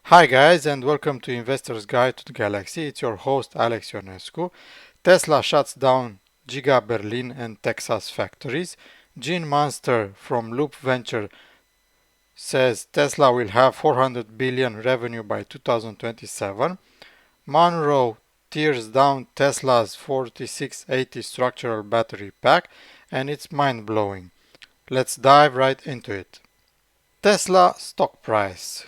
Hi guys, and welcome to Investor's Guide to the Galaxy. It's your host Alex Ionescu. Tesla shuts down Giga Berlin and Texas factories. Gene Munster from Loup Ventures says Tesla will have 400 billion revenue by 2027. Munro tears down Tesla's 4680 structural battery pack, and it's mind-blowing. Let's dive right into it. Tesla stock price.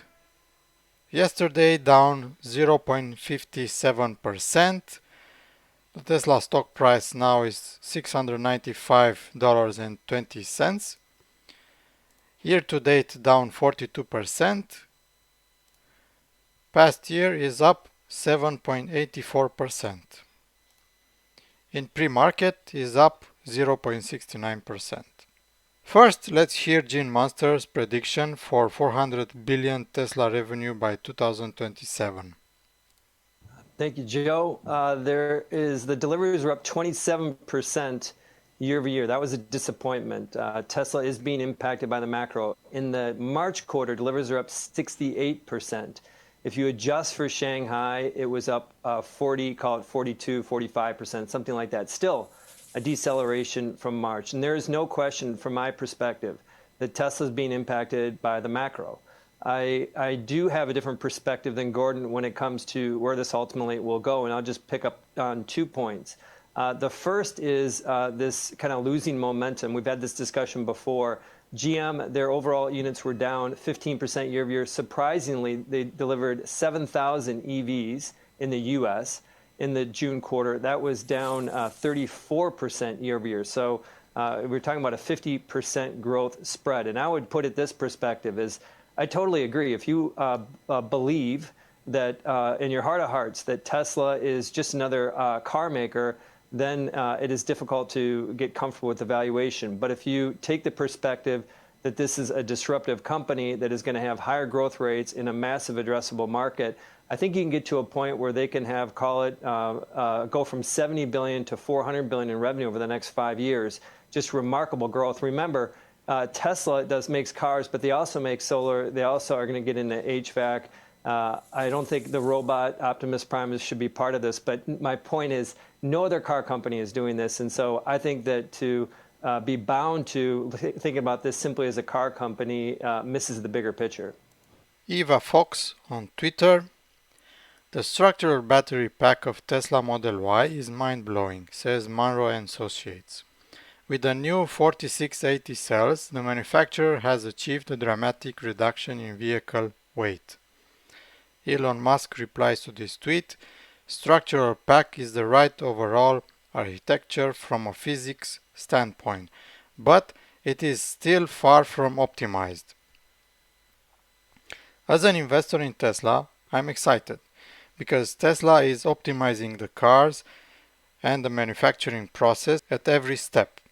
Yesterday down 0.57%. The Tesla stock price now is $695.20. Year to date down 42%. Past year is up 7.84%. In pre-market is up 0.69%. First, let's hear Gene Munster's prediction for 400 billion Tesla revenue by 2027. Thank you, Joe. The deliveries were up 27% year over year. That was a disappointment. Tesla is being impacted by the macro. In the March quarter, deliveries are up 68%. If you adjust for Shanghai, it was up 42, 45%, something like that. Still a deceleration from March. And there is no question from my perspective that Tesla is being impacted by the macro. I do have a different perspective than Gordon when it comes to where this ultimately will go, and I'll just pick up on 2 points. The first is this kind of losing momentum. We've had this discussion before. GM, their overall units were down 15% year over year. Surprisingly, they delivered 7,000 EVs in the US in the June quarter. That was down 34% year over year. So we're talking about a 50% growth spread. And I would put it this perspective is, I totally agree. If you believe that in your heart of hearts that Tesla is just another car maker, then it is difficult to get comfortable with the valuation. But if you take the perspective that this is a disruptive company that is going to have higher growth rates in a massive addressable market, I think you can get to a point where they can have, call it, go from 70 billion to 400 billion in revenue over the next 5 years. Just remarkable growth. Remember, Tesla makes cars, but they also make solar. They also are going to get into HVAC. I don't think the robot Optimus Prime should be part of this, but my point is no other car company is doing this. And so I think that to be bound to think about this simply as a car company misses the bigger picture. Eva Fox on Twitter. The structural battery pack of Tesla Model Y is mind-blowing, says Munro and Associates. With the new 4680 cells, the manufacturer has achieved a dramatic reduction in vehicle weight. Elon Musk replies to this tweet, structural pack is the right overall architecture from a physics standpoint, but it is still far from optimized. As an investor in Tesla, I'm excited because Tesla is optimizing the cars and the manufacturing process at every step.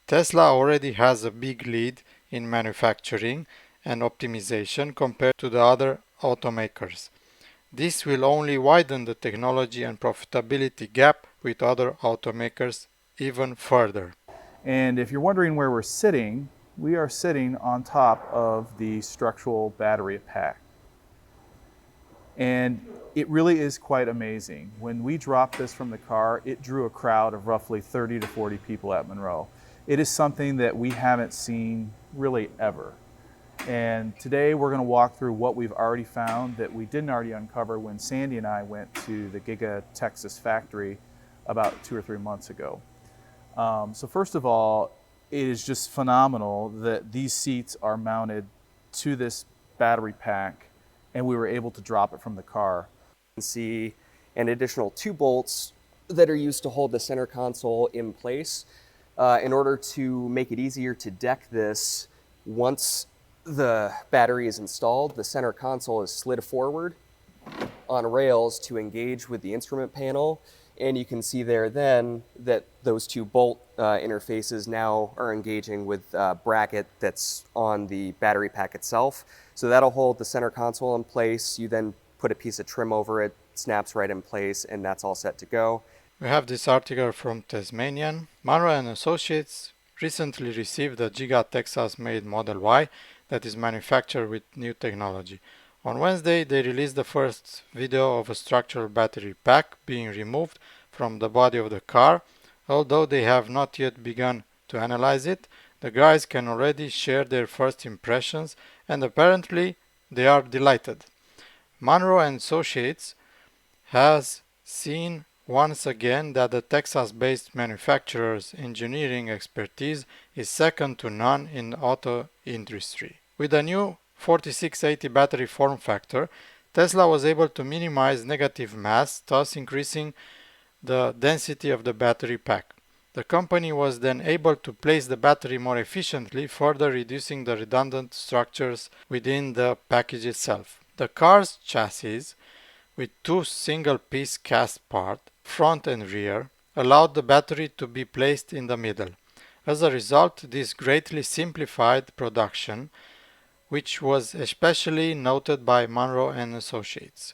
Tesla already has a big lead in manufacturing and optimization compared to the other automakers. This will only widen the technology and profitability gap with other automakers even further. And if you're wondering where we're sitting, we are sitting on top of the structural battery pack. And it really is quite amazing. When we dropped this from the car, it drew a crowd of roughly 30 to 40 people at Munro. It is something that we haven't seen really ever. And today we're going to walk through what we've already found that we didn't already uncover when Sandy and I went to the Giga Texas factory about 2 or 3 months ago. So first of all, it is just phenomenal that these seats are mounted to this battery pack and we were able to drop it from the car. You can see an additional 2 bolts that are used to hold the center console in place. In order to make it easier to deck this, once the battery is installed, the center console is slid forward on rails to engage with the instrument panel. And you can see there then that those 2 bolt interfaces now are engaging with a bracket that's on the battery pack itself. So that'll hold the center console in place. You then put a piece of trim over it, snaps right in place, and that's all set to go. We have this article from Tasmanian. Munro and Associates recently received a Giga Texas made Model Y that is manufactured with new technology. On Wednesday, they released the first video of a structural battery pack being removed from the body of the car. Although they have not yet begun to analyze it, the guys can already share their first impressions, and apparently they are delighted. Munro and Associates has seen once again that the Texas-based manufacturer's engineering expertise is second to none in the auto industry. With a new 4680 battery form factor, Tesla was able to minimize negative mass, thus increasing the density of the battery pack. The company was then able to place the battery more efficiently, further reducing the redundant structures within the package itself. The car's chassis, with two single-piece cast parts, front and rear, allowed the battery to be placed in the middle. As a result, this greatly simplified production, which was especially noted by Munro and Associates.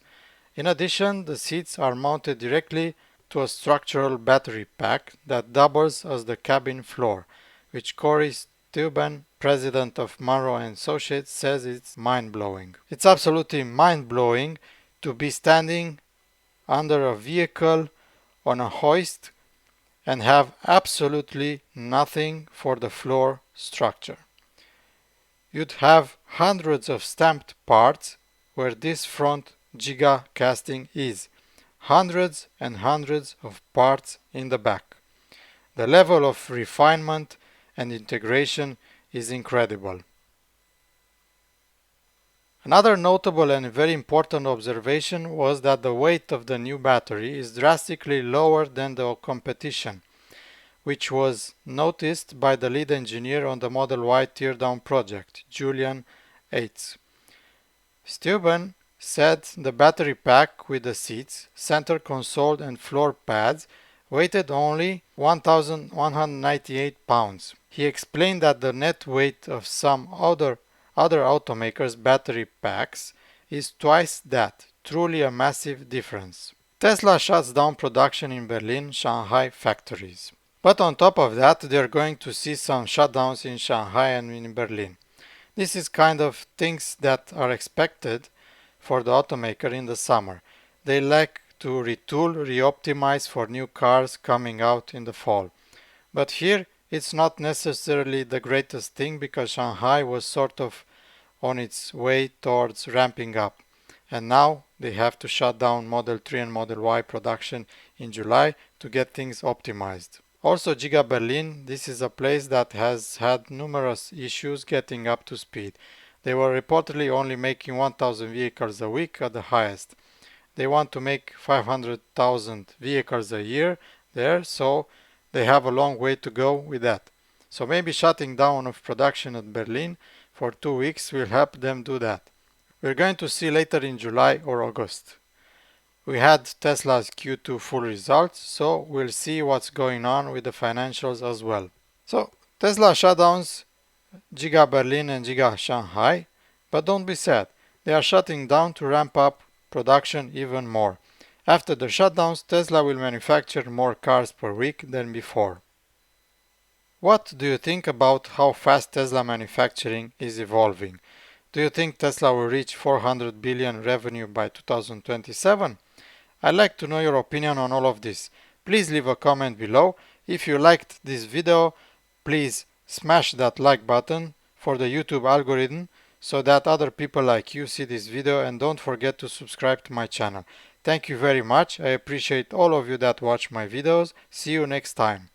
In addition, the seats are mounted directly to a structural battery pack that doubles as the cabin floor, which Corey Steuben, president of Munro and Associates, says it's mind-blowing. It's absolutely mind-blowing to be standing under a vehicle on a hoist and have absolutely nothing for the floor structure. You'd have hundreds of stamped parts where this front Giga casting is. Hundreds and hundreds of parts in the back. The level of refinement and integration is incredible. Another notable and very important observation was that the weight of the new battery is drastically lower than the competition, which was noticed by the lead engineer on the Model Y teardown project, Julian Yates. Steuben said the battery pack with the seats, center console and floor pads weighted only 1,198 pounds. He explained that the net weight of some other automakers' battery packs is twice that, truly a massive difference. Tesla shuts down production in Berlin, Shanghai factories. But on top of that, they're going to see some shutdowns in Shanghai and in Berlin. This is kind of things that are expected for the automaker in the summer. They like to retool, reoptimize for new cars coming out in the fall. But here it's not necessarily the greatest thing because Shanghai was sort of on its way towards ramping up. And now they have to shut down Model 3 and Model Y production in July to get things optimized. Also Giga Berlin, this is a place that has had numerous issues getting up to speed. They were reportedly only making 1,000 vehicles a week at the highest. They want to make 500,000 vehicles a year there, so they have a long way to go with that. So maybe shutting down of production at Berlin for 2 weeks will help them do that. We're going to see later in July or August. We had Tesla's Q2 full results, so we'll see what's going on with the financials as well. So Tesla shutdowns Giga Berlin and Giga Shanghai, but don't be sad. They are shutting down to ramp up production even more. After the shutdowns, Tesla will manufacture more cars per week than before. What do you think about how fast Tesla manufacturing is evolving? Do you think Tesla will reach 400 billion revenue by 2027? I'd like to know your opinion on all of this. Please leave a comment below. If you liked this video, please smash that like button for the YouTube algorithm so that other people like you see this video, and don't forget to subscribe to my channel. Thank you very much. I appreciate all of you that watch my videos. See you next time.